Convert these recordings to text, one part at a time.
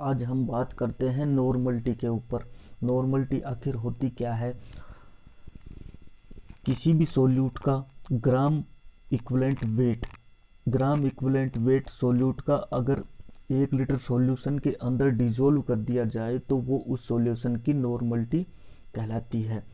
आज हम बात करते हैं नॉर्मलिटी के ऊपर। नॉर्मलिटी आखिर होती क्या है? किसी भी सोल्यूट का ग्राम इक्विवेलेंट वेट सोल्यूट का अगर 1 लीटर सॉल्यूशन के अंदर डिजोल्व कर दिया जाए तो वो उस सॉल्यूशन की नॉर्मलिटी कहलाती है।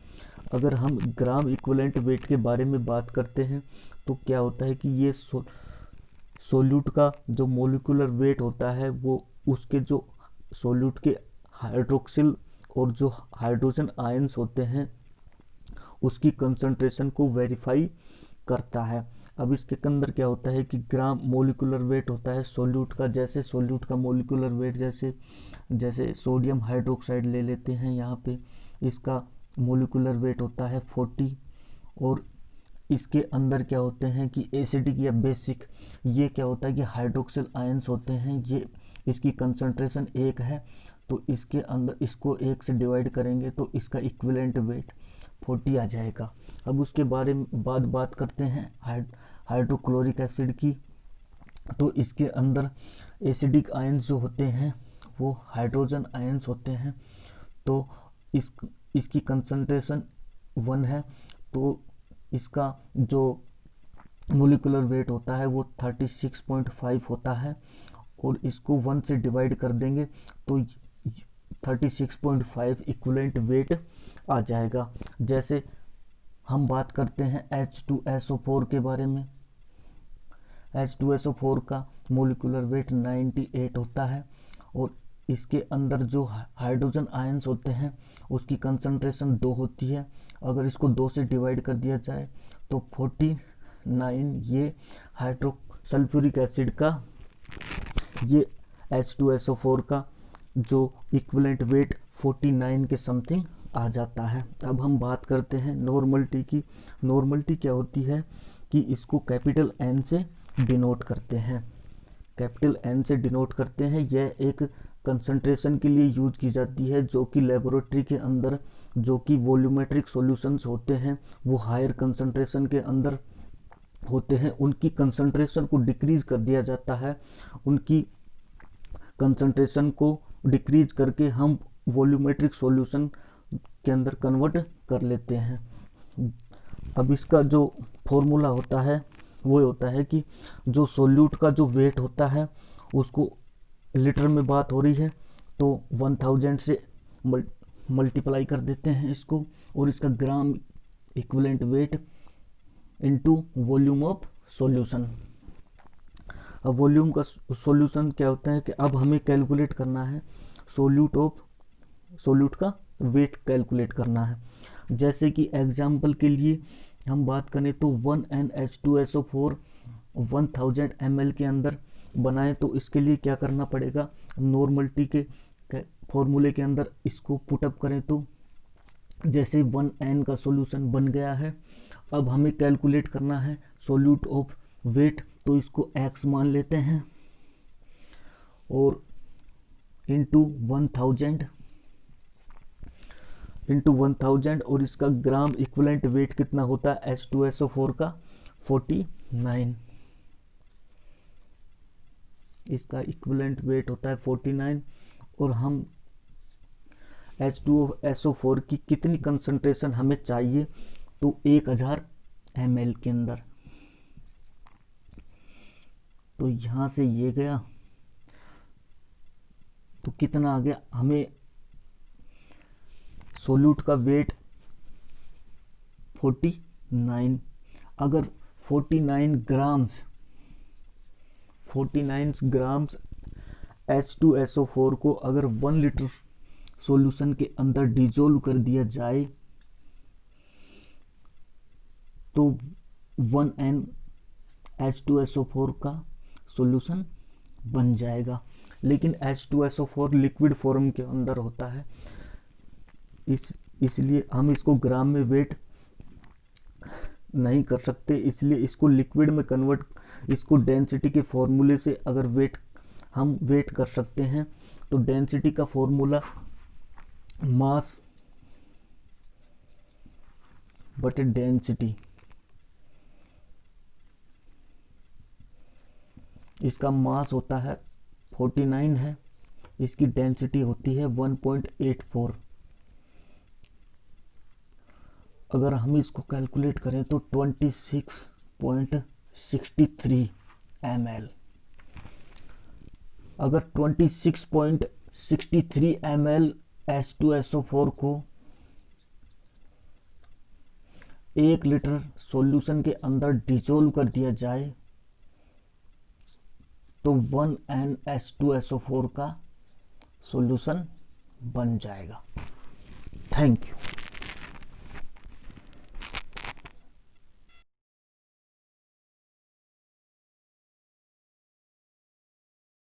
अगर हम ग्राम इक्विवेलेंट वेट के बारे में बात करते हैं तो क्या होता है कि ये सोल्यूट का जो मोलिकुलर वेट होता है वो उसके जो सोल्यूट के हाइड्रोक्सिल और जो हाइड्रोजन आयंस होते हैं उसकी कंसंट्रेशन को वेरीफाई करता है। अब इसके अंदर क्या होता है कि ग्राम मोलिकुलर वेट होता है सोल्यूट का। जैसे सोल्यूट का मोलिकुलर वेट जैसे सोडियम हाइड्रोक्साइड ले लेते हैं, यहाँ पे इसका मोलिकुलर वेट होता है 40। और इसके अंदर क्या होते हैं कि एसिडिक या बेसिक, ये क्या होता है कि हाइड्रोक्सिल आयंस होते हैं। ये इसकी कंसंट्रेशन 1 है, तो इसके अंदर इसको 1 से डिवाइड करेंगे तो इसका इक्विवेलेंट वेट 40 आ जाएगा। अब उसके बारे में बात करते हैं हाइड्रोक्लोरिक एसिड की। तो इसके अंदर एसिडिक आयंस जो होते हैं वो हाइड्रोजन आयंस होते हैं। तो इसकी कंसंट्रेशन 1 है, तो इसका जो मोलिकुलर वेट होता है वो 36.5 होता है। और इसको 1 से डिवाइड कर देंगे तो 36.5 इक्विवेलेंट वेट आ जाएगा। जैसे हम बात करते हैं H2SO4 के बारे में। H2SO4 का मोलिकुलर वेट 98 होता है और इसके अंदर जो हाइड्रोजन आयंस होते हैं उसकी कंसंट्रेशन 2 होती है। अगर इसको 2 से डिवाइड कर दिया जाए तो 49, ये हाइड्रोसल्फ्यूरिक एसिड का ये H2SO4 का जो इक्विवेलेंट वेट 49 के समथिंग आ जाता है। अब हम बात करते हैं नॉर्मलिटी की। नॉर्मलिटी क्या होती है कि इसको कैपिटल N से डिनोट करते हैं। कैपिटल N से डिनोट करते हैं। यह एक कंसंट्रेशन के लिए यूज की जाती है जो कि लेबोरेटरी के अंदर जो कि वॉल्यूमेट्रिक सॉल्यूशंस होते हैं वो हायर कंसंट्रेशन के अंदर होते हैं, उनकी कंसंट्रेशन को डिक्रीज कर दिया जाता है। उनकी कंसंट्रेशन को डिक्रीज करके हम वॉल्यूमेट्रिक सॉल्यूशन के अंदर कन्वर्ट कर लेते हैं। अब इसका जो फॉर्मूला होता है वो होता है कि जो सोल्यूट का जो वेट होता है उसको लीटर में बात हो रही है तो 1000 से मल्टीप्लाई कर देते हैं इसको, और इसका gram equivalent weight into volume of solution. अब वॉल्यूम का सॉल्यूशन क्या होता है कि अब हमें कैलकुलेट करना है सोल्यूट का वेट कैलकुलेट करना है। जैसे कि एग्जाम्पल के लिए हम बात करें तो 1NH2SO4 1000 ml के अंदर बनाए तो इसके लिए क्या करना पड़ेगा, नॉर्मलिटी के फॉर्मूले के अंदर इसको पुटअप करें तो जैसे 1N का सॉल्यूशन बन गया है। अब हमें कैलकुलेट करना है सोल्यूट ऑफ वेट, तो इसको x मान लेते हैं और इंटू 1000 और इसका ग्राम इक्विवेलेंट वेट कितना होता है H2SO4 का 49। इसका इक्विवेलेंट वेट होता है 49 और हम H2SO4 की कितनी कंसंट्रेशन हमें चाहिए तो 1000 ml के अंदर। तो यहाँ से ये गया तो कितना आ गया, हमें सोल्यूट का वेट 49। अगर 49 ग्राम्स H2SO4 को अगर 1 लीटर सॉल्यूशन के अंदर डिजोल्व कर दिया जाए तो 1N H2SO4 का सॉल्यूशन बन जाएगा। लेकिन H2SO4 लिक्विड फॉर्म के अंदर होता है, इसलिए हम इसको ग्राम में वेट नहीं कर सकते, इसलिए इसको लिक्विड में कन्वर्ट, इसको डेंसिटी के फॉर्मूले से अगर हम वेट कर सकते हैं तो डेंसिटी का फॉर्मूला मास बटे डेंसिटी, इसका मास होता है 49 है इसकी डेंसिटी होती है 1.84। अगर हम इसको कैलकुलेट करें तो 26.63 ml। अगर 26.63 ml H2SO4 को 1 लीटर सॉल्यूशन के अंदर डिसॉल्व कर दिया जाए तो 1 NH2SO4 का सॉल्यूशन बन जाएगा। Thank you.